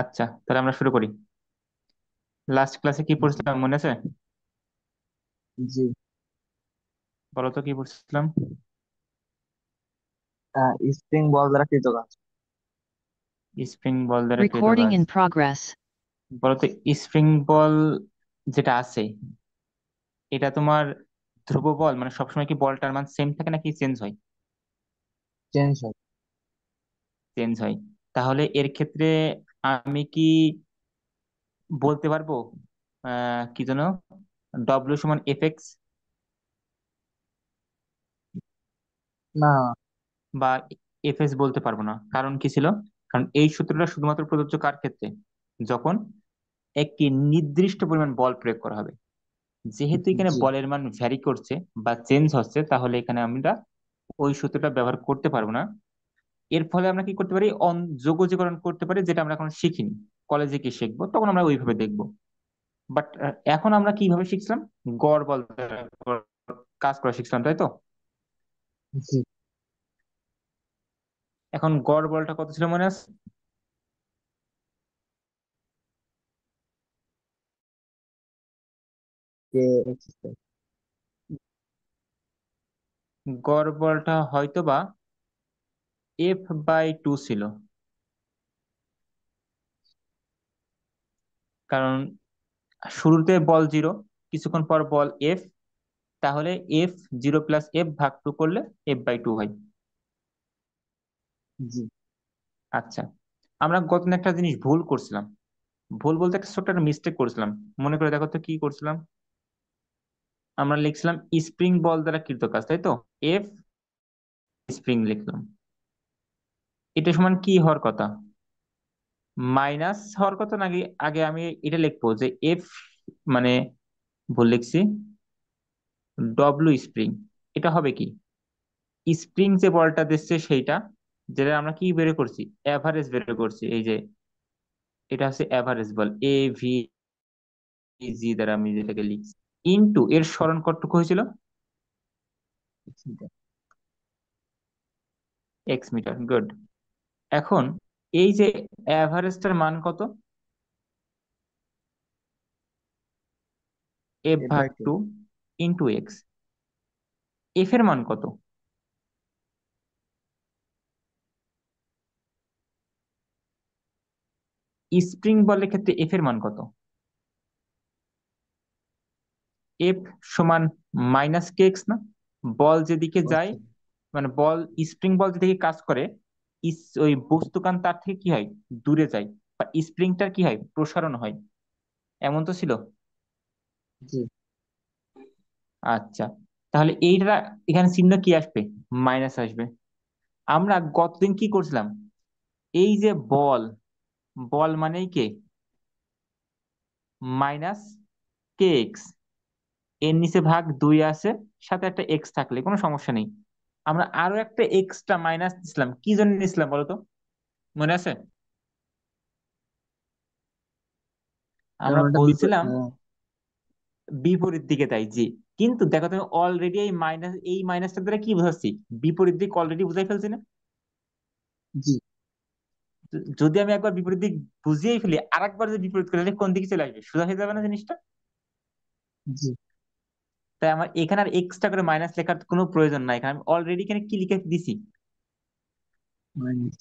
আচ্ছা, তাহলে আমরা শুরু করি। লাস্ট ক্লাসে কি জি। পড়ছিলাম মনে আছে? জি। বলো তো কি পড়ছিলাম। স্প্রিং বল দ্বারা কৃত কাজ। স্প্রিং বল দ্বারা কৃত Recording কাজ। in progress. বলো তো স্প্রিং বল যেটা আছে, এটা তোমার ধ্রুব বল, মানে সবসময় কি বলটার মান সেম থাকে নাকি চেঞ্জ হয়? চেঞ্জ হয়। চেঞ্জ হয়। তাহলে এর ক্ষেত্রে আমি কি বলতে পারবো কি যেন, ডব্লিউ সমান এফ এক্স, না। বা এফ এস বলতে পারবো না? কারণ কি ছিল? কারণ এই সূত্রটা শুধুমাত্র প্রযোজ্য কার ক্ষেত্রে? যখন একটি নির্দিষ্ট পরিমাণ বল প্রয়োগ করা হবে। যেহেতু এখানে জি। বলের মান ভ্যারি করছে বা চেঞ্জ হচ্ছে, তাহলে এখানে আমরা ওই সূত্রটা ব্যবহার করতে পারবো না। এর ফলে আমরা কি করতে পারি, যোগজীকরণ করতে পারি, যেটা আমরা এখন শিখিনি। কলেজে কি শিখবো তখন আমরা ওইভাবে দেখবো। বাট এখন আমরা কিভাবে শিখছিলাম? গড় বল দ্বারা কাজ করা শিখছিলাম, তাই তো? জি। এখন গড় বলটা কত ছিল মনে আছে? কে এক্স। গড় বলটা হয়তো বা F/2 ছিল। কারণ শুরুতে বল জিরো, কিছুক্ষণ পর বল এফ, তাহলে এফ জিরো প্লাস এফ ভাগ টু করলে F/2 হয়। জি। আচ্ছা, আমরা গত দিন একটা জিনিস ভুল করছিলাম। ভুল বলতে একটা ছোট্ট একটা মিস্টেক করছিলাম। মনে করে দেখো তো কি করছিলাম। আমরা লিখছিলাম স্প্রিং বল দ্বারা কৃত কাজ, তাই তো? এফ স্প্রিং লিখলাম। এটা সমান কি হওয়ার কথা? মাইনাস হওয়ার কথা নাকি? আগে আমি এটা লিখবো যে এফ, মানে ভুল লিখছি, ডব্লিউ স্প্রিং। এটা হবে কি, স্প্রিং যে বলটা দিচ্ছে সেইটা, যেটা আমরা কি বের করছি, এভারেজ বের করছি। এই যে এটা হচ্ছে এভারেজ বল, ভি জি দ্বারা আমি যেটাকে লিখছি, ইনটু এর সরণ কতটুকু হয়েছিল, এক্স মিটার। গুড। এখন এই যে এভারেজটার মান কত? এফ এ ভাগ by two. Two into X. F এর মান কত? স্প্রিং বলের ক্ষেত্রে এফ এর মান কত? এফ সমান মাইনাস কে এক্স না? বল যেদিকে যায়, আচ্ছা। মানে বল, স্প্রিং বল যেদিকে কাজ করে, ওই বস্তুকান তার থেকে কি হয়, দূরে যায়, বা স্প্রিংটার কি হয়, প্রসারণ হয়। এমন তো ছিল। জি। আচ্ছা, তাহলে এইটা এখানে চিহ্ন কি আসবে, মাইনাস আসবে। আমরা গতদিন কি করছিলাম, এই যে বল, বল মানেই কে, মাইনাস কে এক্স, এর নিচে ভাগ দুই আছে, সাথে একটা এক্স থাকলে কোনো সমস্যা নেই। আমরা আরো একটা এক্সট্রা মাইনাস দিছিলাম, কি জন্য নিছিলাম বলো তো, মনে আছে? আমরা কারণ এটা বলছিলাম বিপরীত দিকে তাই, জি। কিন্তু দেখো তুমি অলরেডি এই মাইনাসটা দ্বারা কি বোঝাচ্ছি, বিপরীত দিক অলরেডি বুঝাই ফেলছি না? জি। যদি আমি একবার বিপরীত দিক বুঝিয়েই ফেলি, আর একবার যদি বিপরীত করে তাহলে কোন দিকে চলে আসবে, সোজা হয়ে যাবে না জিনিসটা? জি। তাই আমার এখানে আর এক্সট্রা করে মাইনাস লেখার কোনো প্রয়োজন নাই, এখানে আমি অলরেডি এখানে কি লিখে দিছি, মাইনাস।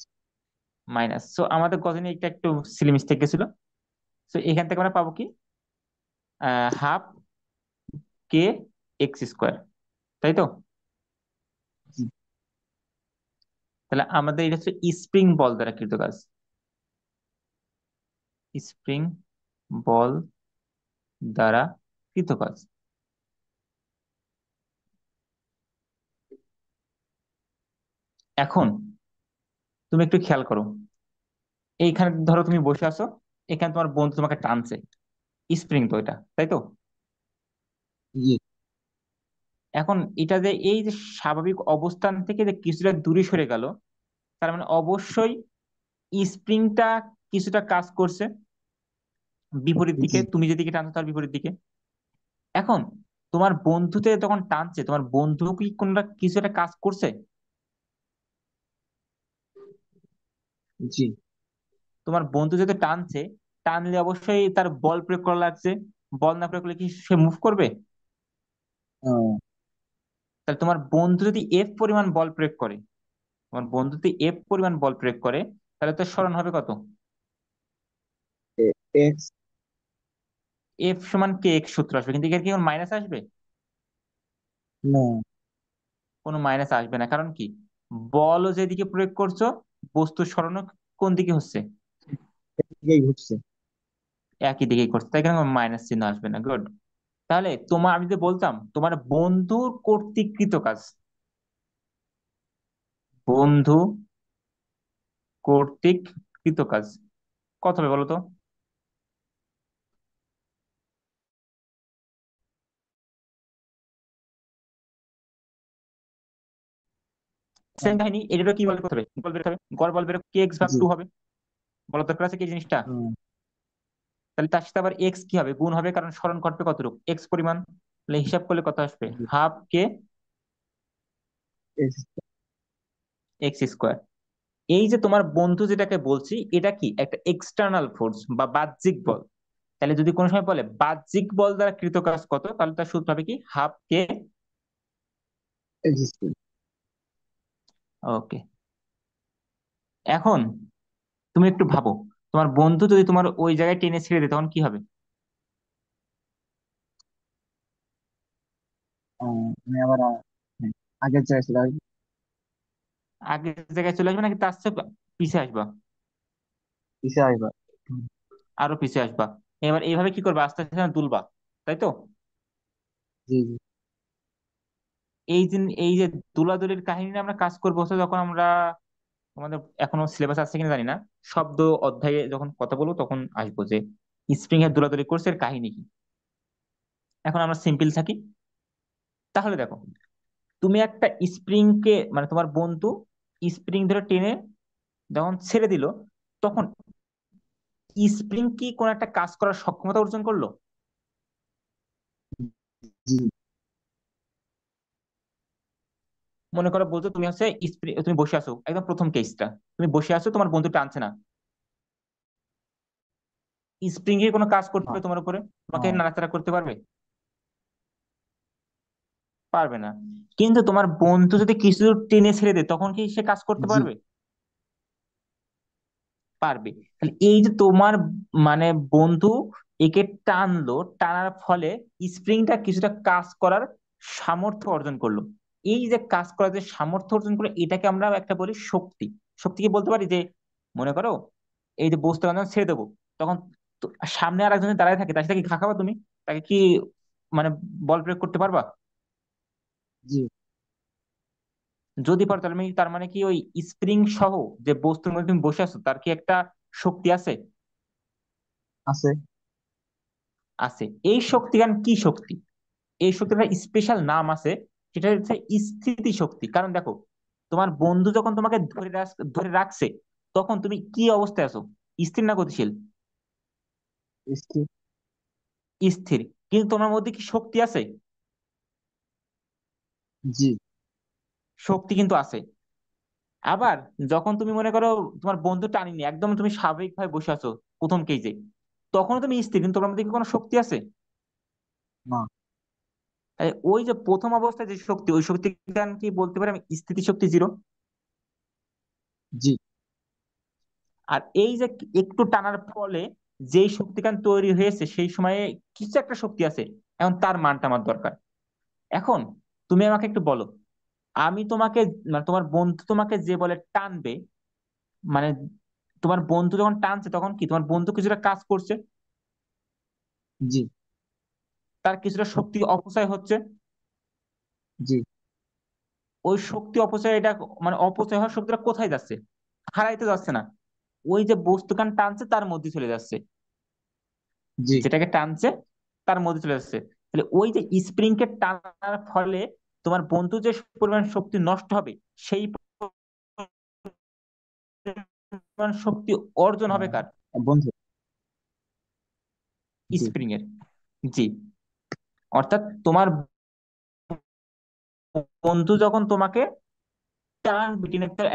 মাইনাস। সো আমাদের গজনে একটা একটু সিলি মিস্টেক গেছিল। সো এখান থেকে আমরা পাবো কি, হাফ কে এক্স স্কোয়ার, তাই তো? জি। তাহলে আমাদের এটা হচ্ছে স্প্রিং বল দ্বারা কৃত কাজ। স্প্রিং বল দ্বারা কৃত কাজ। এখন তুমি একটু খেয়াল করো, এইখানে ধরো তুমি বসে আছো, এখানে তোমার বন্ধু তোমাকে টানছে, স্প্রিং তো এটা, তাই তো? জি। এখন এটা যে এই যে স্বাভাবিক অবস্থান থেকে যে কিছুটা দূরে সরে গেল, তার মানে অবশ্যই স্প্রিংটা কিছুটা কাজ করছে বিপরীত দিকে, জি। তুমি যেদিকে টানছো তার বিপরীত দিকে। এখন তোমার বন্ধুতে তখন টানছে, তোমার বন্ধু কি কোনটা কিছু একটা কাজ করছে? জি। তোমার বন্ধু যেহেতু টানছে, টানলে অবশ্যই তার বল প্রয়োগ করা লাগছে। বল না প্রয়োগ করলে কি সে মুভ করবে? আহ, তাহলে তোমার বন্ধু যদি এফ পরিমাণ বল প্রয়োগ করে, তোমার বন্ধু যদি এফ পরিমাণ বল প্রয়োগ করে, তাহলে তো সরণ হবে কত? এক্স। এফ সমান কে এক্স সূত্র আসবে, কিন্তু এখানে কি কোনো মাইনাস আসবে? না, কোনো মাইনাস আসবে না, কারণ কি, বলও যেদিকে প্রয়োগ করছো, বস্তুর সরণও কোন দিকে হচ্ছে? এদিকেই ঘুরছে। একই দিকেই করছে, তাই এখানে মাইনাস চিহ্ন আসবে না। গুড। তাহলে তোমার, আমি যদি বলতাম তোমার বন্ধুর কর্তৃকৃত কাজ, বন্ধু কর্তৃক কৃত কাজ কত হবে বলো তো? সেম কাহিনী, এটারও কি বল করতে হবে, বল বের হবে, গড় বল বের কে এক্স ভাগ জি। 2 হবে। বলো দরকার আছে কি জিনিসটা? আহ, তাহলে তার সাথে আবার এক্স কি হবে, গুণ হবে, কারণ সরণ ঘটবে কতটুকু, এক্স পরিমাণ। তাহলে হিসাব করলে কত আসবে, জি, half K x. X square. এই যে তোমার বন্ধু যেটাকে বলছি, এটা কি একটা এক্সটার্নাল ফোর্স বা বাহ্যিক বল। তাহলে যদি কোনো সময় বলে বাহ্যিক বল দ্বারা কৃত কাজ কত, তাহলে তার সূত্র হবে কি, half K. X square. Okay. এখন তুমি একটু ভাবো, তোমার বন্ধু যদি তোমার ওই জায়গায় টেনে ছেড়ে দেয়, তখন কি হবে? আমি আবার হ্যাঁ, আগের জায়গায় চলে আসবো। আগের জায়গায় চলে আসবে নাকি তার চেয়ে পিছিয়ে আসবা? পিছিয়ে আসবা। হুম, আরো পিছিয়ে আসবা। এবার এইভাবে কি করবে, আস্তে আস্তে না দুলবা, তাই তো? জি জি এই যে দুলাদুলির কাহিনী নিয়ে আমরা কাজ করবো হচ্ছে, যখন আমরা, আমাদের এখনো সিলেবাস আছে কিনা জানি না, শব্দ অধ্যায়ে যখন কথা বলবো তখন আসবো যে স্প্রিং এর দৌলাদৌলি কোর্সের কাহিনী কি। এখন আমরা সিম্পল থাকি। তাহলে দেখো, তুমি একটা স্প্রিং কে, মানে তোমার বন্ধু স্প্রিং ধরে টেনে যখন ছেড়ে দিল, তখন স্প্রিং কি কোন একটা কাজ করার সক্ষমতা অর্জন করলো? জি। মনে করো বলছো তুমি হচ্ছে স্প্রিং, তুমি বসে আছো, একদম প্রথম কেসটা, তুমি বসে আছো, তোমার বন্ধু টানছে না, স্প্রিং এর কোনো কাজ করতে না। হবে তোমার উপরে? তোমাকে আহ, নাড়াচাড়া করতে পারবে? পারবে না। কিন্তু তোমার বন্ধু যদি কিছু দূর টেনে ছেড়ে দেয়, তখন কি সে কাজ করতে জি। পারবে? পারবে। তাহলে এই যে তোমার, মানে বন্ধু একে টানলো, টানার ফলে স্প্রিংটা কিছুটা কাজ করার সামর্থ্য অর্জন করলো। এই যে কাজ করার যে সামর্থ্য অর্জন করলো, এটাকে আমরা একটা বলি শক্তি। শক্তিকে বলতে পারি যে, মনে করো এই যে বস্তু যখন ছেড়ে দেবো, তখন সামনে আর একজন যদি দাঁড়ায় থাকে, তার সাথে কি ঘা খাবা তুমি? তাকে কি মানে বল প্রয়োগ করতে পারবা? জি। যদি পারো, তাহলে তার মানে কি ওই স্প্রিং সহ যে বস্তুর মধ্যে তুমি বসে আছো, তার কি একটা শক্তি আছে? আছে। আছে। এই শক্তিগান কি শক্তি? এই শক্তির স্পেশাল নাম আছে, সেটা হচ্ছে স্থিতি শক্তি। কারণ দেখো, তোমার বন্ধু যখন তোমাকে ধরে রাখছে, তখন তুমি কি অবস্থায় আছো, স্থির না গতিশীল? স্থির। স্থির। কিন্তু তোমার মধ্যে কি শক্তি আছে? জি শক্তি কিন্তু আছে। আবার যখন তুমি মনে করো তোমার বন্ধু টানিনি, একদম তুমি স্বাভাবিকভাবে বসে আছো প্রথম কেজে, তখন তুমি স্থির, কিন্তু তোমার মধ্যে কি কোনো শক্তি আছে? না। তাই ওই যে প্রথম অবস্থায় যে শক্তি, ওই শক্তি কি বলতে পারি আমি স্থিতি শক্তি জিরো। জি। আর এই যে একটু টানার ফলে যেই শক্তিকান তৈরি হয়েছে, সেই সময়ে কিছু একটা শক্তি আছে। এখন তার মানটা আমার দরকার। এখন তুমি আমাকে একটু বলো, আমি তোমাকে, মানে তোমার বন্ধু তোমাকে যে বলে টানবে, মানে তোমার বন্ধু যখন টানছে, তখন কি তোমার বন্ধু কিছুটা কাজ করছে, জি তার কিছুটা শক্তি অপচয় হচ্ছে। জি ওই শক্তি অপচয়, এটা মানে অপচয় হওয়ার শক্তিটা কোথায় যাচ্ছে? হারাইতে যাচ্ছে না, ওই যে বস্তুকান টানছে তার মধ্যে চলে যাচ্ছে। জি যেটাকে টানছে তার মধ্যে চলে যাচ্ছে। তাহলে ওই যে স্প্রিং কে টানার ফলে তোমার বন্ধু যে পরিমাণ শক্তি নষ্ট হবে, সেই পরিমাণ শক্তি অর্জন হবে কার? বন্ধু। জি স্প্রিং এর। জি। অর্থাৎ তোমার বন্ধু যখন তোমাকে টান,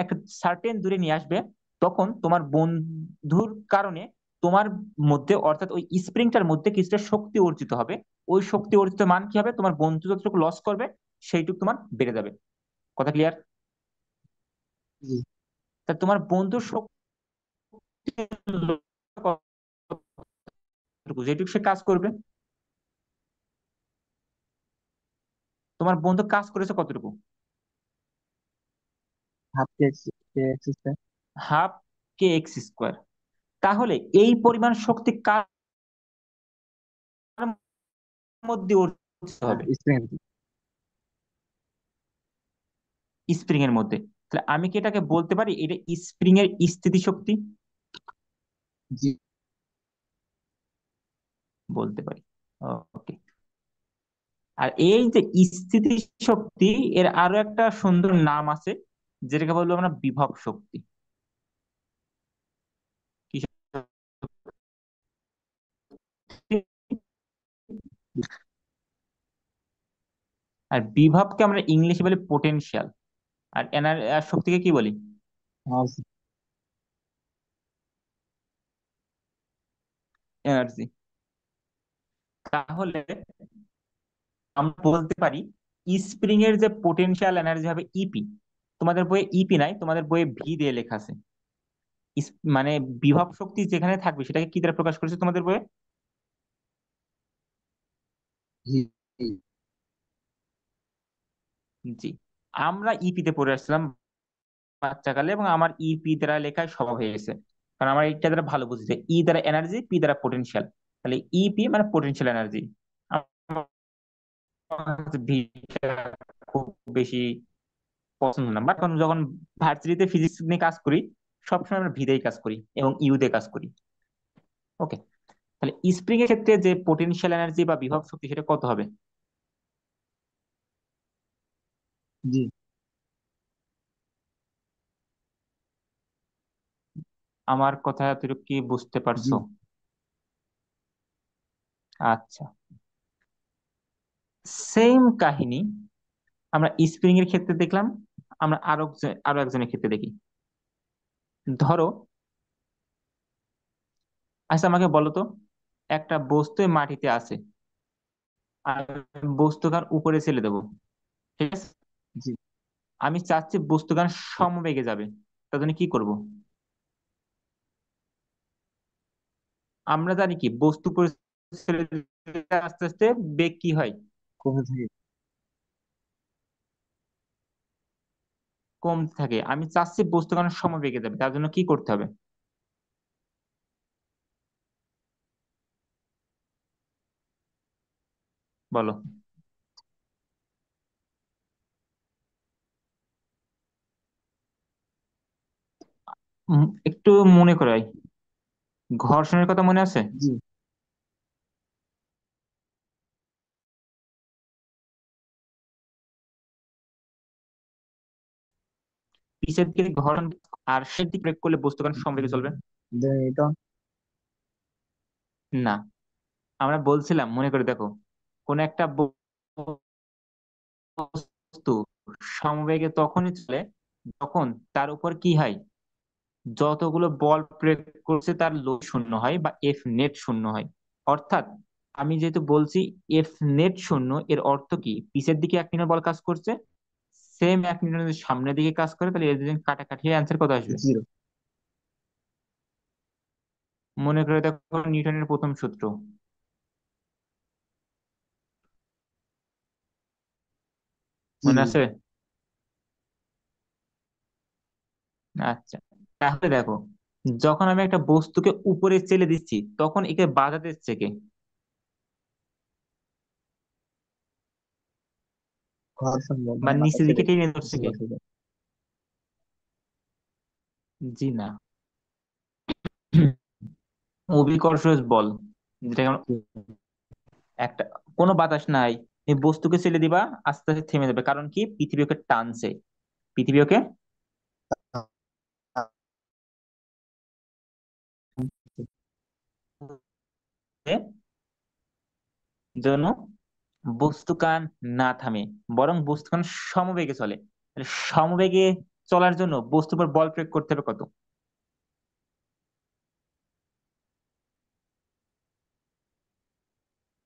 একটা সার্টেন দূরে নিয়ে আসবে, তখন তোমার বন্ধুর কারণে তোমার মধ্যে, অর্থাৎ ওই স্প্রিংটার মধ্যে কিছুটা শক্তি অর্জিত হবে। ওই শক্তি অর্জিত মান কি হবে? তোমার বন্ধু যতটুকু লস করবে সেইটুকু তোমার বেড়ে যাবে। কথা ক্লিয়ার? জি। তা তোমার বন্ধুর শক্তি কতটুকু, যেটুকু সে কাজ করবে, তোমার বন্ধু কাজ করেছে কতটুকু? Half কেক্স কেক্স square. Half K X square. তাহলে এই পরিমাণ শক্তি কার মধ্যে অর্জিত হবে? স্প্রিং। স্প্রিং এর মধ্যে। তাহলে আমি কি এটাকে বলতে পারি এটা স্প্রিং এর স্থিতি শক্তি? জি। বলতে পারি। ওকে। আর এই যে স্থিতি শক্তি, এর আরো একটা সুন্দর নাম আছে, যেটাকে বলবো আমরা বিভব শক্তি। কি জি। আর বিভবকে আমরা ইংলিশে বলি পোটেনশিয়াল। আর আর শক্তিকে কি বলি? এনার্জি। এনার্জি। তাহলে আমরা বলতে পারি স্প্রিং এর যে পোটেনশিয়াল এনার্জি হবে ইপি। তোমাদের বইয়ে ইপি নাই, তোমাদের বইয়ে ভি দিয়ে লেখা আছে। মানে বিভব শক্তি যেখানে থাকবে সেটাকে কি দ্বারা প্রকাশ করেছে তোমাদের বইয়ে? জি। জি। আমরা ইপি তে পড়ে আসছিলাম বাচ্চাকালে, এবং আমার ইপি দ্বারা লেখায় স্বভাব হয়ে গেছে। কারণ আমার এটা দ্বারা ভালো বুঝছে, ই দ্বারা এনার্জি, পি দ্বারা পোটেনশিয়াল। তাহলে ইপি মানে পোটেনশিয়াল এনার্জি। ভিটা খুব বেশি পছন্দ না, বাট যখন ভার্সিটিতে ফিজিক্স নিয়ে কাজ করি, সবসময় আমরা ভিতেই কাজ করি এবং ইউ দিয়ে কাজ করি। ওকে। তাহলে স্প্রিং এর ক্ষেত্রে যে পোটেনশিয়াল এনার্জি বা বিভব শক্তি সেটা কত হবে? জি। আমার কথা তুমি কি বুঝতে জি। পারছো? আচ্ছা। সেম কাহিনী আমরা স্প্রিং এর ক্ষেত্রে দেখলাম, আমরা আরো একজনের ক্ষেত্রে দেখি। ধরো, আচ্ছা আমাকে বলো তো, একটা বস্তু মাটিতে আছে, আর বস্তুখান উপরে ছেড়ে দেবো, ঠিক আছে? জি। আমি চাচ্ছি বস্তুখান সমবেগে যাবে, তার জন্য কি করব? আমরা জানি কি বস্তু উপরে ছেড়ে দিলে আস্তে আস্তে বেগ কি হয়? কমে থাকে। কমতে থাকে। আমি চাচ্ছি বস্তুখান সমবেগে যাবে, তার জন্য কি করতে হবে? বলো। একটু মনে করাই, ঘর্ষণের কথা মনে আছে? জি। পিছের দিকে ঘর্ষণ, আর সে দিকে ব্রেক করলে বস্তুখান সমবেগে চলবে। নিউটন। না, আমরা বলছিলাম মনে করে দেখো, কোন একটা বস্তু সমবেগে তখনই চলে যখন তার উপর কি হয়, যতগুলো বল প্রয়োগ করছে তার লোড শূন্য হয় বা এফ নেট শূন্য হয়। অর্থাৎ আমি যেহেতু বলছি এফ নেট শূন্য, এর অর্থ কি পিছের দিকে 1 নিউটন বল কাজ করছে, সেম 1 নিউটন যদি সামনের দিকে কাজ করে, তাহলে এর দুজন কাটাকাটি অ্যান্সার কত আসবে? জিরো। মনে করে দেখো নিউটনের প্রথম সূত্র, জি। মনে জি। আছে? আচ্ছা। তাহলে দেখো, যখন আমি একটা বস্তুকে উপরে চেলে দিচ্ছি তখন একে বাধা দিচ্ছে কে? ঘর্ষণ বল বা মানে মাথা নিচের ছেড়ে দিকে টেনে ধরছে কে? বসে যায়। জি না, অভিকর্ষ বল, যেটা আমরা জি। একটা, কোনো বাতাস নাই, এই বস্তুকে ছেড়ে দিবা আস্তে আস্তে থেমে যাবে, কারণ কি পৃথিবী ওকে টানছে। পৃথিবী ওকে জন্য বস্তুকান না থামে, বরং বস্তুকান সমবেগে চলে। তাহলে সমবেগে চলার জন্য বস্তুর উপর বল প্রয়োগ করতে হবে কত?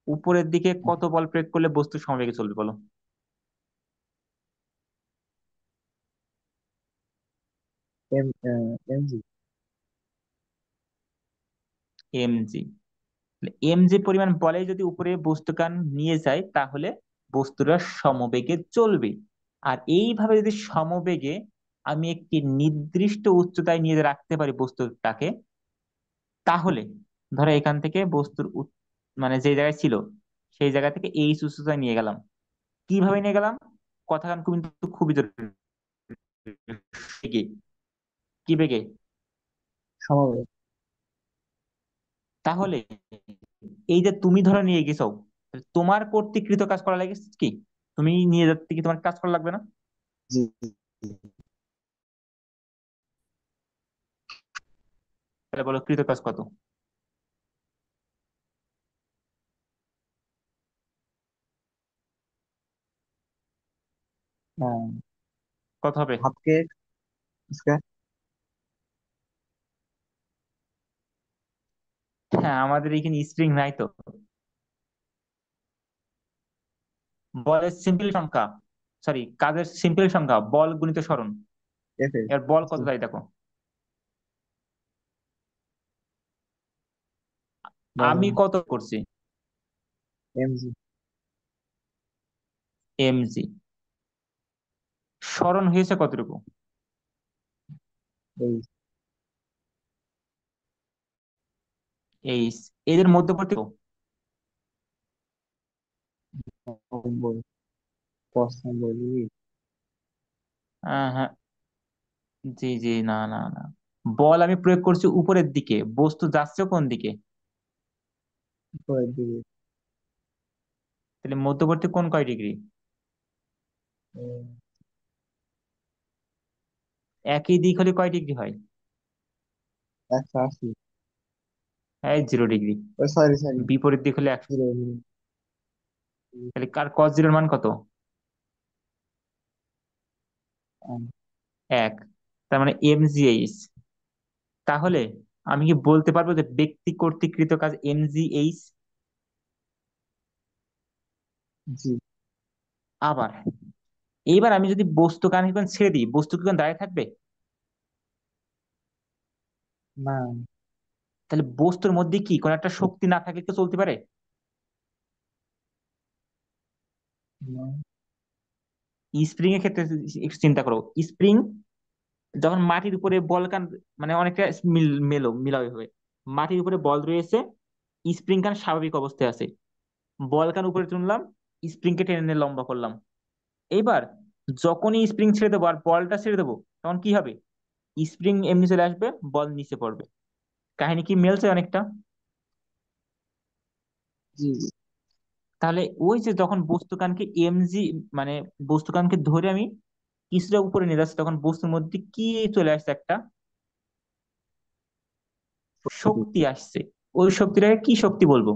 উপরের দিকে কত বল প্রয়োগ করলে বস্তু সমবেগে চলবে বলো? M MG. এমজি। এমজি পরিমাণ বলে যদি উপরে বস্তুকান নিয়ে যায় তাহলে বস্তুটা সমবেগে চলবে। আর এইভাবে যদি সমবেগে আমি একটি নির্দিষ্ট উচ্চতায় নিয়ে রাখতে পারি বস্তুটাকে, তাহলে ধরো এখান থেকে বস্তুর মানে যে জায়গায় ছিল সেই জায়গা থেকে এই উচ্চতায় নিয়ে গেলাম। কিভাবে নিয়ে গেলাম? কথাখান কিন্তু খুবই জরুরি। বেগে। কি বেগে? সমবেগ। তাহলে এই যে তুমি ধরো নিয়ে গেছো, তোমার কর্তৃকৃত কাজ করা লাগে কি? তুমি নিয়ে যেতে কি তোমার কাজ করা লাগবে না? জি। তাহলে বলো কৃত কাজ কত? হ্যাঁ। কত হবে? হাফ কে স্কয়ার। হ্যাঁ, আমাদের এখানে স্প্রিং নাই তো। বলের সিম্পল সংখ্যা, সরি কাজের সিম্পল সংখ্যা বল গুণিত সরণ। F S. এর বল কত জি। তাই দেখো। বলো আমি না। কত করছি? এমজি। এমজি। সরণ হয়েছে কতটুকু? এই এইচ। এদের মধ্যবর্তী কত? 90, 95। হ্যাঁ। জি জি, না না না। বল আমি প্রয়োগ করছি উপরের দিকে, বস্তু যাচ্ছে কোন দিকে? উপরের দিকে। তাহলে মধ্যবর্তী কোণ কয় ডিগ্রি? উম, একই দিক হলে কয় ডিগ্রি হয়? 180। এই 0 ডিগ্রি। ও সরি সরি। বিপরীত দিক হলে 100। 0। তাহলে কার cos 0 এর মান কত? 1। তার মানে mgh। তাহলে আমি কি বলতে পারবো যে ব্যক্তি কর্তৃকৃত কাজ mgh? জি। আবার এইবার আমি যদি বস্তু কান ছেড়ে দিই, বস্তু কি দাঁড়িয়ে থাকবে? না। তাহলে বস্তুর মধ্যে কি কোন একটা শক্তি না থাকলে তো চলতে পারে? না। স্প্রিং এর ক্ষেত্রে একটু চিন্তা করো। স্প্রিং যখন মাটির উপরে বল কান, মানে অনেকটা মিলাবে হবে। মাটির উপরে বল রয়েছে, স্প্রিং কান স্বাভাবিক অবস্থায় আছে, বল কান উপরে তুললাম, স্প্রিং কে টেনে নিয়ে লম্বা করলাম। এইবার যখনই স্প্রিং ছেড়ে দেবো আর বলটা ছেড়ে দেবো, তখন কি হবে? স্প্রিং এমনি চলে আসবে, বল নিচে পড়বে। কাহিনী কি মিলছে অনেকটা? জি জি। তাহলে ওই যে যখন বস্তুকানকে এমজি, মানে বস্তুকানকে ধরে আমি কিছুটা উপরে নিয়ে যাচ্ছি, তখন বস্তুর মধ্যে কি চলে আসছে? একটা শক্তি আসছে। ওই শক্তিটাকে কি শক্তি বলবো?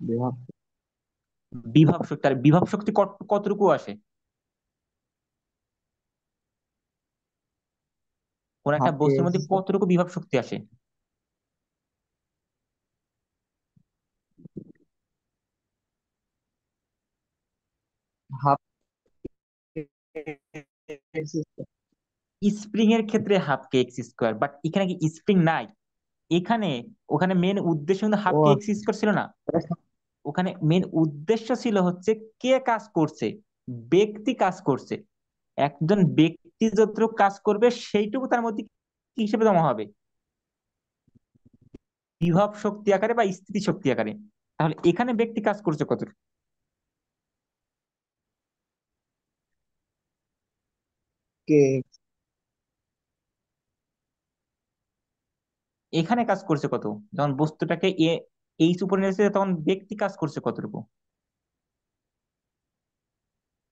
বিভব। বিভব শক্তি। আর বিভব শক্তি কতটুকু আসে? কোন একটা হাফ কে বস্তুর মধ্যে এক্স। কতটুকু বিভব শক্তি আসে? Half x. স্প্রিং এর ক্ষেত্রে half K X square, but এখানে কি স্প্রিং নাই? এখানে ওখানে মেন উদ্দেশ্য কিন্তু হাফ ও কে এক্স আচ্ছা। স্কোয়ার ছিল না। ওখানে মেন উদ্দেশ্য ছিল হচ্ছে কে কাজ করছে? ব্যক্তি কাজ করছে। একজন ব্যক্তি যতটুকু কাজ করবে সেইটুকু তার মধ্যে কি হিসেবে জমা হবে? বিভব শক্তি আকারে বা স্থিতি শক্তি আকারে। তাহলে এখানে ব্যক্তি কাজ করছে কতটুকু? কে। এখানে কাজ করছে কত? যখন বস্তুটাকে এইচ উপরে নিয়েছে তখন ব্যক্তি কাজ করছে কতটুকু?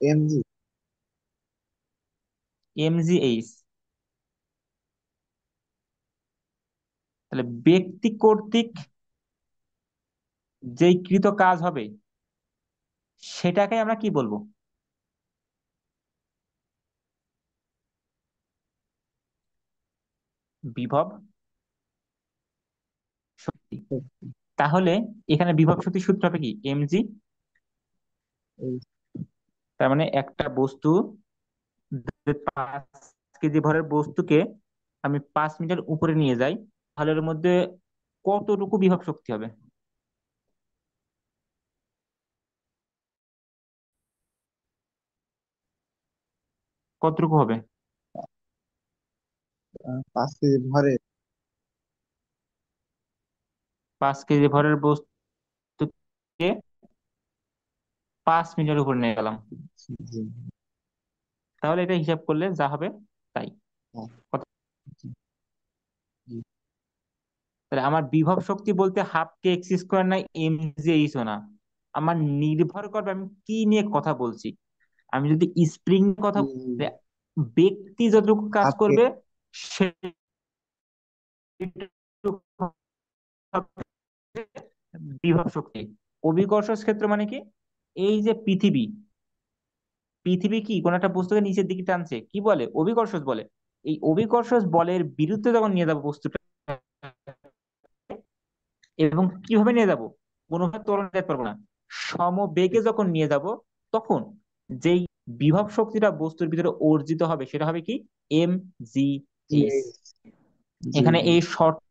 এমজি। MG H. তাহলে ব্যক্তি কর্তৃক যেই কৃত কাজ হবে সেটাকে আমরা কি বলবো? বিভব শক্তি। তাহলে এখানে বিভব শক্তির সূত্র হবে কি, mg। এই তার মানে একটা বস্তু, 5 কেজি ভরের বস্তুকে আমি 5 মিটার উপরে নিয়ে যাই, তাহলে এর মধ্যে কতটুকু বিভব শক্তি হবে? কতটুকু হবে? 5 কেজি ভরে। 5 কেজি ভরের বস্তুকে 5 মিটার উপরে নিয়ে গেলাম, জি। তাহলে এটা হিসাব করলে যা হবে তাই। হ্যাঁ, কত? জি, জি, তাহলে আমার বিভব শক্তি বলতে হাফ কে এক্স স্কোয়ার না, এম জি এইচ ও না। আমার নির্ভর করবে আমি কি নিয়ে কথা বলছি। আমি যদি স্প্রিং কথা জি, জি। বলি, ব্যক্তি যতটুকু কাজ হাফ কে। করবে সেটুকু হবে বিভব শক্তি। অভিকর্ষ ক্ষেত্র মানে কি, এই যে পৃথিবী, পৃথিবী কি কোন একটা বস্তুকে নিচের দিকে টানছে, কি বলে, অভিকর্ষ বলে। এই অভিকর্ষ বলের বিরুদ্ধে যখন নিয়ে যাবো বস্তুটা, এবং কিভাবে নিয়ে যাব, কোনোভাবে ত্বরণ যেতে পারবো না, সমবেগে যখন নিয়ে যাব, তখন যেই বিভব শক্তিটা বস্তুর ভিতরে অর্জিত হবে সেটা হবে কি, এম জি জি, এইচ। জি, এখানে জি, এই শর্তগান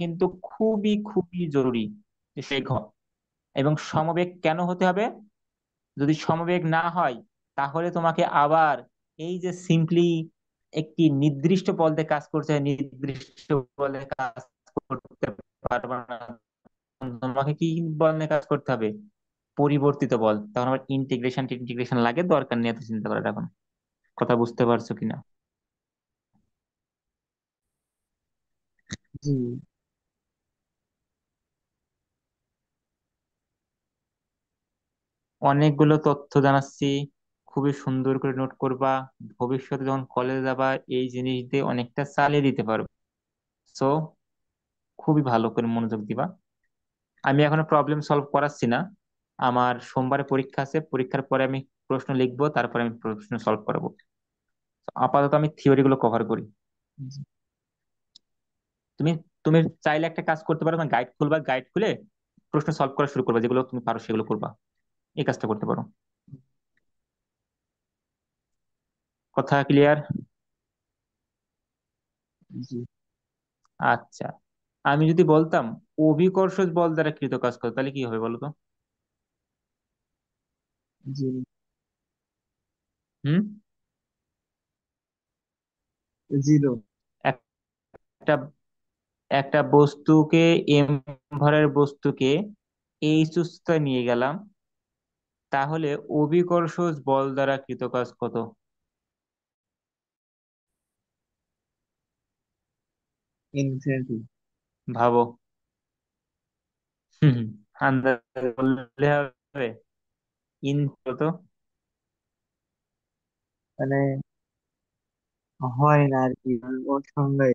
কিন্তু খুবই খুবই জরুরি, যে সেই ঘ। এবং সমবেগ কেন হতে হবে? যদি সমবেগ না হয়, তাহলে তোমাকে আবার এই যে সিম্পলি একটি নির্দিষ্ট বল দিয়ে কাজ করছে, নির্দিষ্ট বলে কাজ করতে পারবে না। তোমাকে কি বল নিয়ে কাজ করতে হবে? পরিবর্তিত বল। তখন আমার ইন্টিগ্রেশন ইন্টিগ্রেশন লাগে, দরকার নেই এত চিন্তা করার এখন। কথা বুঝতে পারছো কিনা? জি, অনেকগুলো তথ্য জানাচ্ছি, খুবই সুন্দর করে নোট করবা। ভবিষ্যতে যখন কলেজে যাবা, এই জিনিস দিয়ে অনেকটা চালিয়ে দিতে পারবে। সো খুবই ভালো করে মনোযোগ দিবা। আমি এখনো প্রবলেম সলভ করাচ্ছি না, আমার সোমবারে পরীক্ষা আছে, পরীক্ষার পরে আমি প্রশ্ন লিখবো, তারপরে আমি প্রশ্ন সলভ করাবো। আপাতত আমি থিওরি গুলো কভার করি। জি, তুমি তুমি চাইলে একটা কাজ করতে পারো, গাইড খুলবা, গাইড খুলে প্রশ্ন সলভ করা শুরু করবা, যেগুলো তুমি পারো সেগুলো করবা। এই কাজটা করতে পারো। কথা ক্লিয়ার? জি, আচ্ছা, আমি যদি বলতাম অভিকর্ষজ বল দ্বারা কৃত কাজ করো, তাহলে কি হবে বলো তো? জি। হুম? জিরো। একটা একটা বস্তুকে, এম ভরের বস্তুকে এইচ উচ্চতায় নিয়ে গেলাম, তাহলে অভিকর্ষজ বল দ্বারা কৃত কাজ কত? ইনফিনিটি। ভাবো। হুম, আন্দাজ বললে হবে? ইন কত? মানে হয় না আর কি, ওর সঙ্গে।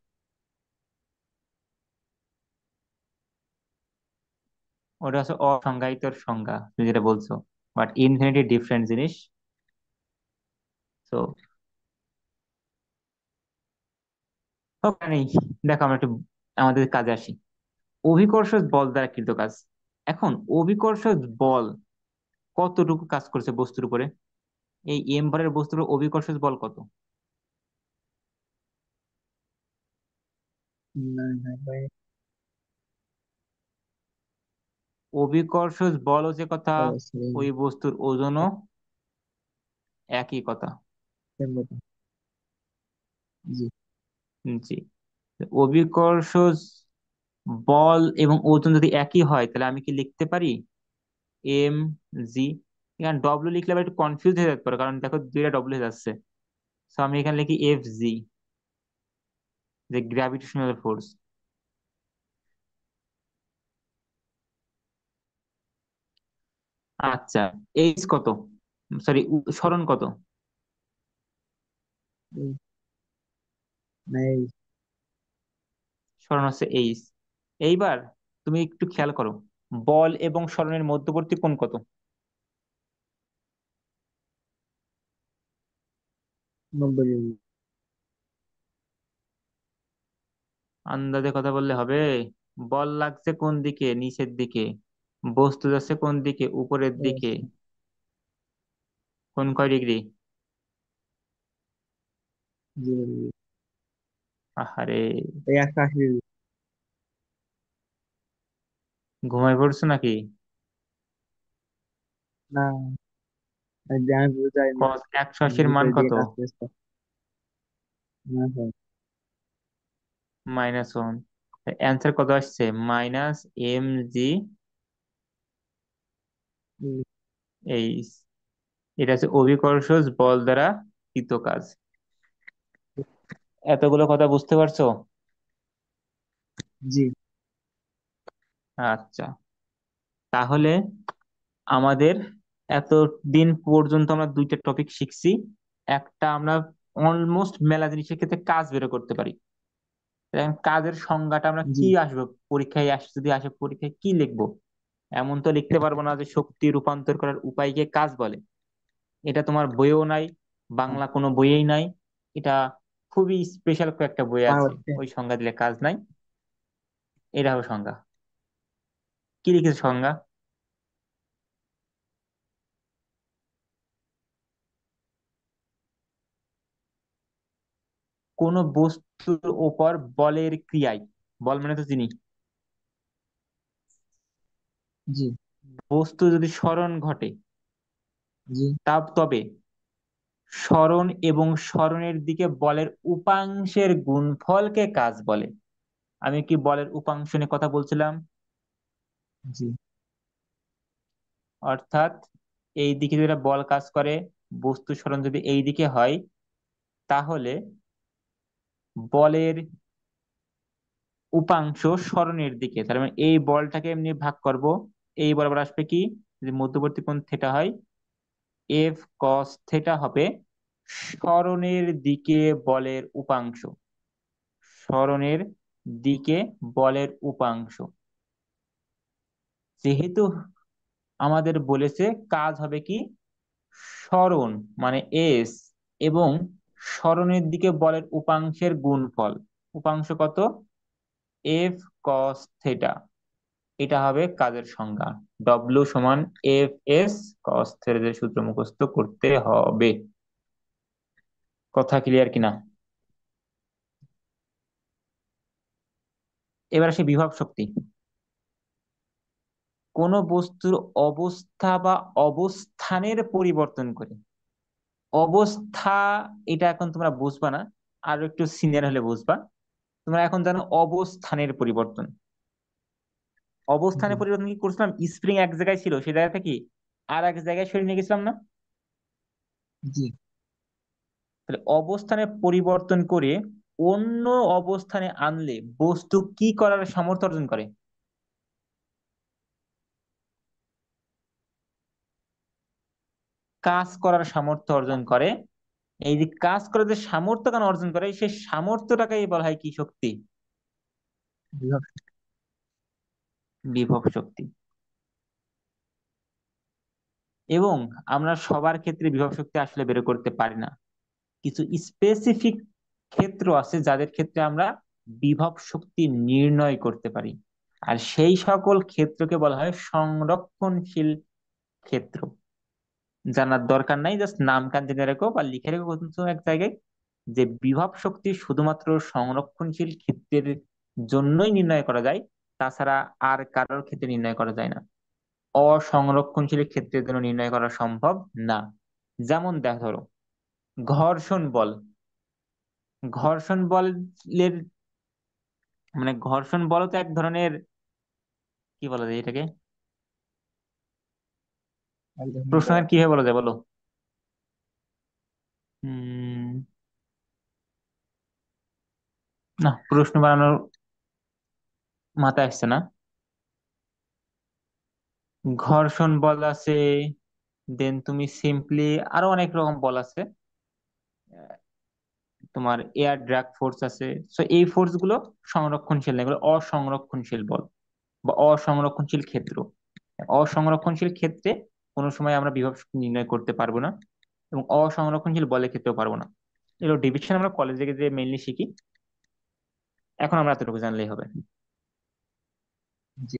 ওটা হচ্ছে অসংজ্ঞায়িতর সংজ্ঞা, তুমি যেটা বলছো। বাট ইনফিনিটি ডিফারেন্ট জিনিস। তো নেই, দেখো আমরা একটু আমাদের কাজে আসি। অভিকর্ষজ বল দ্বারা কৃত কাজ। এখন অভিকর্ষজ বল কতটুকু কাজ করছে বস্তুর উপরে? এই এম ভরের বস্তুর উপর অভিকর্ষজ বল কত? না, না ভাই। অভিকর্ষজ বল যে কথা, অবশ্যই। ওই বস্তুর ওজনও একই কথা। সেম কথা। জি, জি। অভিকর্ষজ বল এবং ওজন যদি একই হয়, তাহলে আমি কি লিখতে পারি এম জি? এখানে ডব্লিউ লিখলে আবার একটু কনফিউজ হয়ে যেতে পারে, কারণ দেখো দুইটা ডব্লিউ হয়ে যাচ্ছে। তো আমি এখানে লিখি এফ জি, যে গ্র্যাভিটেশনাল ফোর্স। আচ্ছা, এইচ কত, সরি সরণ কত? জি। নাই। সরণ হচ্ছে এইচ। এইবার তুমি একটু খেয়াল করো, বল এবং সরণের মধ্যবর্তী কোণ কত? 90 ডিগ্রি। আন্দাজে কথা বললে হবে? বল লাগছে কোন দিকে? নিচের দিকে। বস্তু যাচ্ছে কোন দিকে? উপরের দিকে। আচ্ছা, কোন কয় ডিগ্রি? জি জি। আহারে, এই 180 ডিগ্রি। ঘুমাই পড়ছো নাকি? না, আমি বুঝাই না। কস 180-র মান বুঝাই দিয়ে কত? কাজ করতে না হয়। -1। অ্যান্সার কত আসছে? হুম, -mg। এটা হচ্ছে অভিকর্ষজ বল দ্বারা কৃত কাজ। এতগুলো কথা বুঝতে পারছো? জি আচ্ছা, তাহলে আমাদের এতদিন পর্যন্ত আমরা দুইটা টপিক শিখছি। একটা আমরা অলমোস্ট মেলা জিনিসের ক্ষেত্রে কাজ বের করতে পারি। এখন কাজের সংজ্ঞাটা আমরা জি। কি আসবে, পরীক্ষায় যদি আসে পরীক্ষায় কি লিখবো? এমন তো লিখতে পারবো না যে শক্তি রূপান্তর করার উপায়কে কাজ বলে। এটা তোমার বইয়েও নাই, হ্যাঁ, বাংলা কোনো বইয়েই নাই। এটা খুবই স্পেশাল কয়েকটা বই আছে, বাংলাদেশে। ওই সংজ্ঞা দিলে কাজ নাই। এটা হবে সংজ্ঞা। কি লিখেছে সংজ্ঞা? কোন বস্তুর উপর বলের ক্রিয়ায়, বল মানে তো চিনি, জি বস্তু যদি সরণ ঘটে, জি। তবে সরণ এবং সরণের দিকে বলের উপাংশের গুণফলকে কাজ বলে। আমি কি বলের উপাংশ নিয়ে কথা বলছিলাম? জি অর্থাৎ এই দিকে যদি একটা বল কাজ করে, বস্তু সরণ যদি এই দিকে হয়, তাহলে বলের উপাংশ সরণের দিকে, তার মানে এই বলটাকে এমনি ভাগ করব, এই বরাবর আসবে কি, যদি মধ্যবর্তী কোণ থিটা হয়, এফ কস থিটা হবে সরণের দিকে বলের উপাংশ। সরণের দিকে বলের উপাংশ। যেহেতু আমাদের বলেছে কাজ হবে কি, সরণ মানে এস, এবং সরণের দিকে বলের উপাংশের গুণফল। উপাংশ কত? F cos theta. এটা হবে কাজের সংজ্ঞা। ডব্লিউ সমান এফ এস কস থিটার সূত্র মুখস্থ করতে হবে। কথা ক্লিয়ার কিনা? এবার আসে বিভব শক্তি। কোন বস্তুর অবস্থা বা অবস্থানের পরিবর্তন করে, অবস্থা, এটা এখন তোমরা বুঝবা না, আরো একটু সিনিয়র হলে বুঝবা। তোমরা এখন জানো অবস্থানের পরিবর্তন। জি অবস্থানের পরিবর্তন কি করছিলাম? স্প্রিং এক জায়গায় ছিল, সে জায়গা থেকে আর এক জায়গায় সরিয়ে নিয়ে গেছিলাম না? জি। তাহলে অবস্থানের পরিবর্তন করে অন্য অবস্থানে আনলে বস্তু কি করার সামর্থ্য অর্জন করে? কাজ করার সামর্থ্য অর্জন করে। এই যে কাজ করে যে সামর্থ্য কেন অর্জন করে, সেই সামর্থ্যটাকেই বলা হয় কি শক্তি? বিভব। বিভব শক্তি। এবং আমরা সবার ক্ষেত্রে বিভব শক্তি আসলে বের করতে পারি না। কিছু স্পেসিফিক ক্ষেত্র আছে যাদের ক্ষেত্রে আমরা বিভব শক্তি নির্ণয় করতে পারি। আর সেই সকল ক্ষেত্রকে বলা হয় সংরক্ষণশীল ক্ষেত্র। জানার দরকার নাই, জাস্ট নাম কান জেনে রেখো বা লিখে রেখো কোনো এক জায়গায়, যে বিভব শক্তি শুধুমাত্র সংরক্ষণশীল ক্ষেত্রের জন্যই নির্ণয় করা যায়, তাছাড়া আর কারোর ক্ষেত্রে নির্ণয় করা যায় না। অসংরক্ষণশীল ক্ষেত্রের জন্য নির্ণয় করা সম্ভব না। যেমন ধরো ঘর্ষণ বল। ঘর্ষণ বলের মানে ঘর্ষণ বল তো এক ধরনের, কি বলা যায় এটাকে, এক ধরনের প্রশ্ন বল। কিভাবে বলা যায় বলো? উম না, প্রশ্ন বানানোর মাথায় আসছে না। ঘর্ষণ বল আছে, দেন তুমি সিম্পলি আরো অনেক রকম বল আছে। তোমার এয়ার ড্রাগ ফোর্স আছে। সো এই ফোর্স গুলো সংরক্ষণশীল না, এগুলো অসংরক্ষণশীল বল বা অসংরক্ষণশীল ক্ষেত্র। অসংরক্ষণশীল ক্ষেত্রে কোনো সময় আমরা বিভব শক্তি নির্ণয় করতে পারবো না, এবং অসংরক্ষণশীল বলের ক্ষেত্রেও পারবো না। এগুলো ডিভিশন আমরা কলেজে যে মেইনলি শিখি। এখন আমরা এতটুকু জানলেই হবে। জি।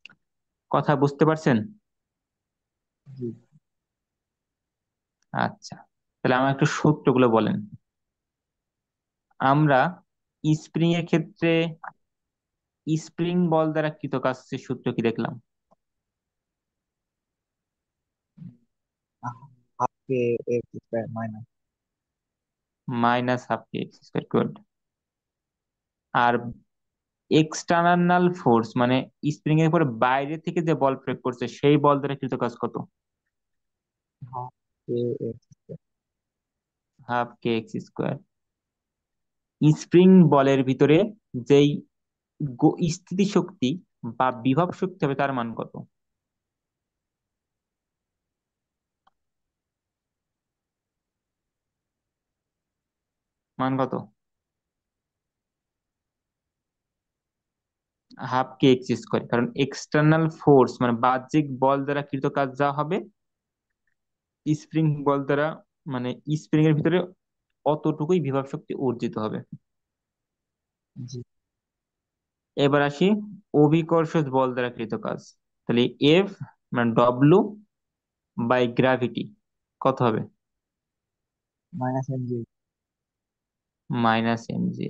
কথা বুঝতে পারছেন? জি। আচ্ছা, তাহলে আমার একটু সূত্রগুলো বলেন। আমরা স্প্রিং এর ক্ষেত্রে স্প্রিং বল দ্বারা কৃত কাজের সূত্র কি দেখলাম? Half K X square minus. Minus half K X square, good. আর এক্সটার্নাল ফোর্স মানে স্প্রিং এর উপরে বাইরে থেকে যে বল প্রয়োগ করছে সেই বল দ্বারা কৃত কাজ কত? Half K X square. Half K X square. Spring বলের ভিতরে যেই স্থিতি শক্তি বা বিভব শক্তি হবে তার মান কত? মান কত? হাফ কে এক্স স্কোয়ার, কারণ এক্সটার্নাল ফোর্স মানে বাহ্যিক বল দ্বারা কৃত কাজ যা হবে স্প্রিং বল দ্বারা মানে স্প্রিং এর ভিতরে অতটুকুই বিভব শক্তি অর্জিত হবে। জি। এবার আসি অভিকর্ষজ বল দ্বারা কৃত কাজ। তাহলে এফ মানে ডব্লু বাই গ্র্যাভিটি কত হবে? Minus M G. Minus M G.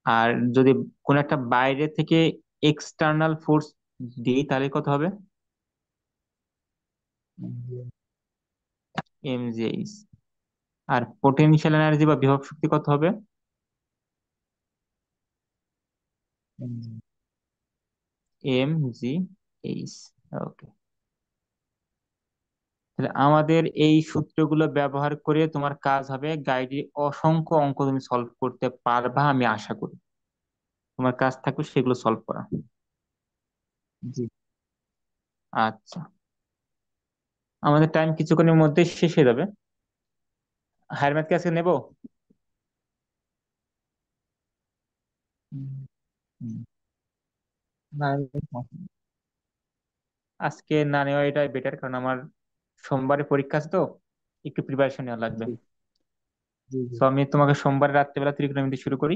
আর যদি কোন একটা বাইরে থেকে এক্সটার্নাল ফোর্স দিই তাহলে কত হবে? M G. M G. আর পোটেনশিয়াল এনার্জি বা বিভব শক্তি কত হবে? M G. M G H. Okay, তাহলে আমাদের এই সূত্রগুলো ব্যবহার করে তোমার কাজ হবে গাইডে অসংখ্য অঙ্ক তুমি সলভ করতে পারবা আমি আশা করি। তোমার কাজ থাকবে সেগুলো সলভ করা। জি। আচ্ছা, আমাদের টাইম কিছুক্ষণের মধ্যে শেষ হয়ে যাবে। হায়ার ম্যাথ কি আজকে নেবো? হুম, হুম। না, এর সমস্যা নেই। আজকে না নেওয়া এটাই বেটার, কারণ আমার সোমবারে পরীক্ষা আছে তো, একটু প্রিপারেশন নেওয়া লাগবে। জি। জি। জি। তো আমি তোমাকে সোমবার রাত্রেবেলা ত্রিকোণমিতি শুরু করি।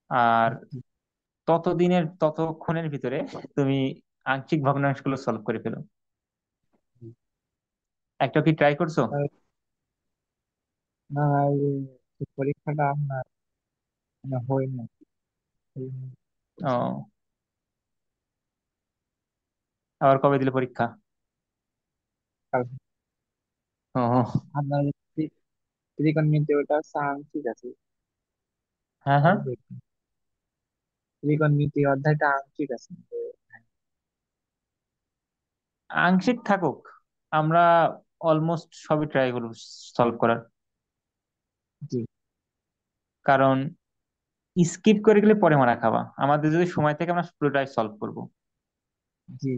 আর জি। ততক্ষণের ভিতরে তুমি আংশিক ভগ্নাংশগুলো সলভ করে ফেলো। জি। একটা কি ট্রাই করছো? না, এই পরীক্ষাটা আপনার মানে হয়নি। এই করছি। ও, আবার কবে দিলে পরীক্ষা? কাল। ও, আপনার ত্রিকোণমিতি ওটা আংশিক আছে। হ্যাঁ হ্যাঁ, তাহলে দেখুন, ত্রিকোণমিতি অধ্যায়টা আংশিক আছে তো। আংশিক থাকুক, আমরা অলমোস্ট সবই ট্রাই করবো সলভ করার। জি। কারণ স্কিপ করে গেলে পরে মারা খাবা, আমাদের যদি সময় থাকে আমরা পুরোটাই সলভ করবো। জি।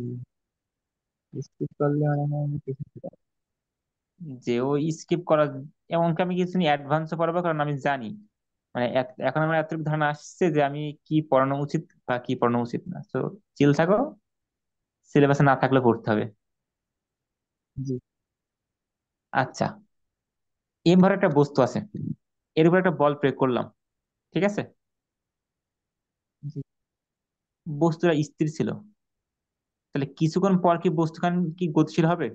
স্কিপ করলে মানে হয় কিছু হবে। যে ও স্কিপ করা, এমনকি আমি কিছু অ্যাডভান্সও পড়াবো, কারণ আমি জানি মানে এখন আমার এতটুকু ধারণা আসছে যে আমি কি পড়ানো উচিত বা কি পড়ানো উচিত না। তো চিল থাকো, সিলেবাসে না থাকলে পড়তে হবে। জি। আচ্ছা, এম ভর একটা বস্তু আছে, এর উপর একটা বল প্রয়োগ করলাম, ঠিক আছে? জি। বস্তুটা স্থির ছিল, তাহলে কিছুক্ষণ পর কি বস্তুখান কি গতিশীল হবে?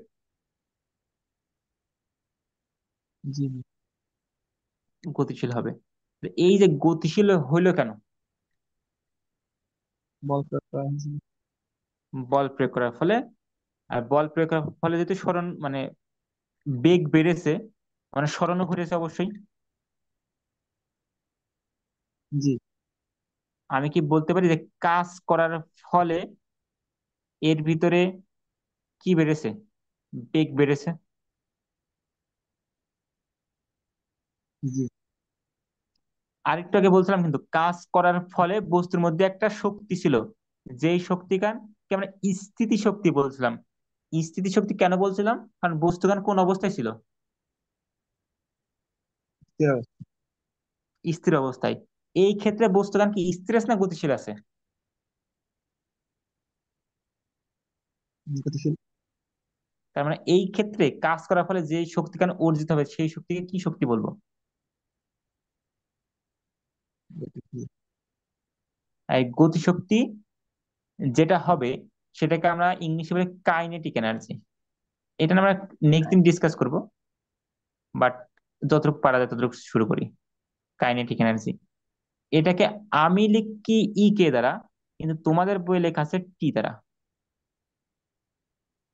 জি। গতিশীল হবে। তো এই যে গতিশীল হইলো কেন? বল প্রয়োগ করা হয়েছে। বল প্রয়োগ করার ফলে। আর বল প্রয়োগ করার ফলে যেহেতু সরণ মানে বেগ বেড়েছে, মানে সরণও ঘুরেছে অবশ্যই। জি। আমি কি বলতে পারি যে কাজ করার ফলে এর ভিতরে কি বেড়েছে? বেগ বেড়েছে। জি। আরেকটু আগে বলছিলাম কিন্তু কাজ করার ফলে বস্তুর মধ্যে একটা শক্তি ছিল, যেই শক্তিকান কে আমরা স্থিতি শক্তি বলছিলাম। স্থিতি শক্তি কেন বলছিলাম? কারণ বস্তুকান কোন অবস্থায় ছিল? স্থির অবস্থা। স্থির অবস্থায়। এই ক্ষেত্রে বস্তুকান কি স্থির আছে না গতিশীল আছে? গতিশীল। তার মানে এই ক্ষেত্রে কাজ করার ফলে যে শক্তিকান অর্জিত হবে সেই শক্তিকে কি শক্তি বলবো? এই গতিশক্তি যেটা হবে সেটাকে আমরা ইংলিশে বলি কাইনেটিক এনার্জি। এটা নিয়ে আমরা নেক্সট দিন ডিসকাস করব, বাট যতটুকু পারা যায় ততটুকু শুরু করি। কাইনেটিক এনার্জি এটাকে আমি লিখি ই কে দ্বারা, কিন্তু তোমাদের বইয়ে লেখা আছে টি দ্বারা।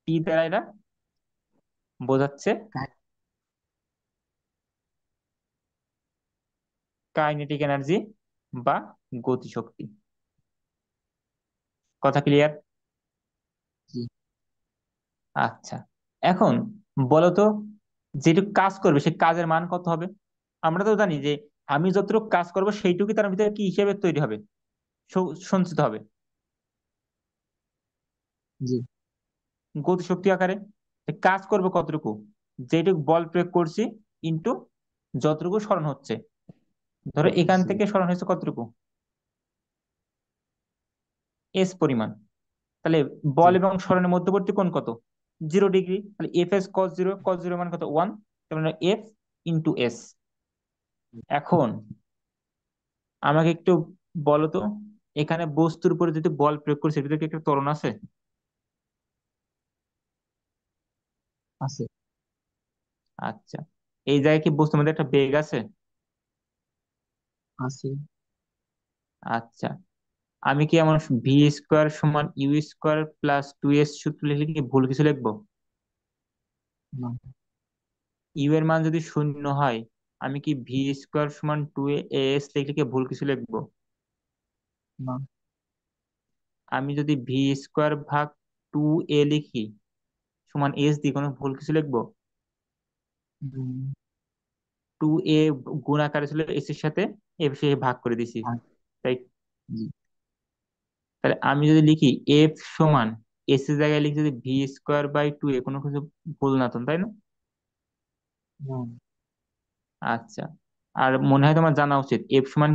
টি দ্বারা এটা বোঝাচ্ছে কা- কাইনেটিক এনার্জি বা গতিশক্তি। কথা ক্লিয়ার? জি। আচ্ছা, এখন বলো তো, যেটুকু কাজ করবে সে কাজের মান কত হবে? আমরা তো জানি যে আমি যতটুকু কাজ করব সেইটুকুই তার ভিতরে কি হিসেবে তৈরি হবে, সঞ্চিত হবে জি। গতিশক্তি আকারে। কাজ করবে কতটুকু, যেটুকু বল প্রয়োগ করছি ইন্টু যতটুকু স্মরণ হচ্ছে। ধরো এখান জি। থেকে স্মরণ হয়েছে কতটুকু, এস পরিমাণ। তাহলে জি। বল এবং স্মরণের মধ্যবর্তী কোণ কত? 0 ডিগ্রি। তাহলে F S cos zero, cos zero মান কত? 1। তার মানে এফ ইন্টু এস। এখন আমাকে একটু বলো তো, এখানে বস্তুর উপরে যদি বল প্রয়োগ করছি এর ভিতরে কি একটা ত্বরণ আছে? আছে। আচ্ছা, এই জায়গায় কি বস্তুর মধ্যে একটা বেগ আছে? আছে। আচ্ছা, আমি কি এমন ভি স্কোয়ার সমান ইউ স্কোয়ার প্লাস 2s সূত্র লিখলে কি ভুল কিছু লিখবো? না। ইউ এর মান যদি শূন্য হয়, আমি কি ভি স্কোয়ার সমান 2as লিখলে কি ভুল কিছু লিখবো? না। আমি যদি ভি স্কোয়ার ভাগ 2a লিখি সমান এস দিয়ে কোনো ভুল কিছু লিখবো? উম, 2a গুণ আকারে ছিল এস এর সাথে, এফ সে ভাগ করে দিছি, আর তাই? জি। তাহলে আমি যদি লিখি এফ সমান এস এর জায়গায় লিখি যদি ভি স্কোয়ার বাই 2a, কোনো কিছু ভুল না তো, তাই না? না। আচ্ছা, আর মনে হয় তোমার জানা উচিত এফ সমান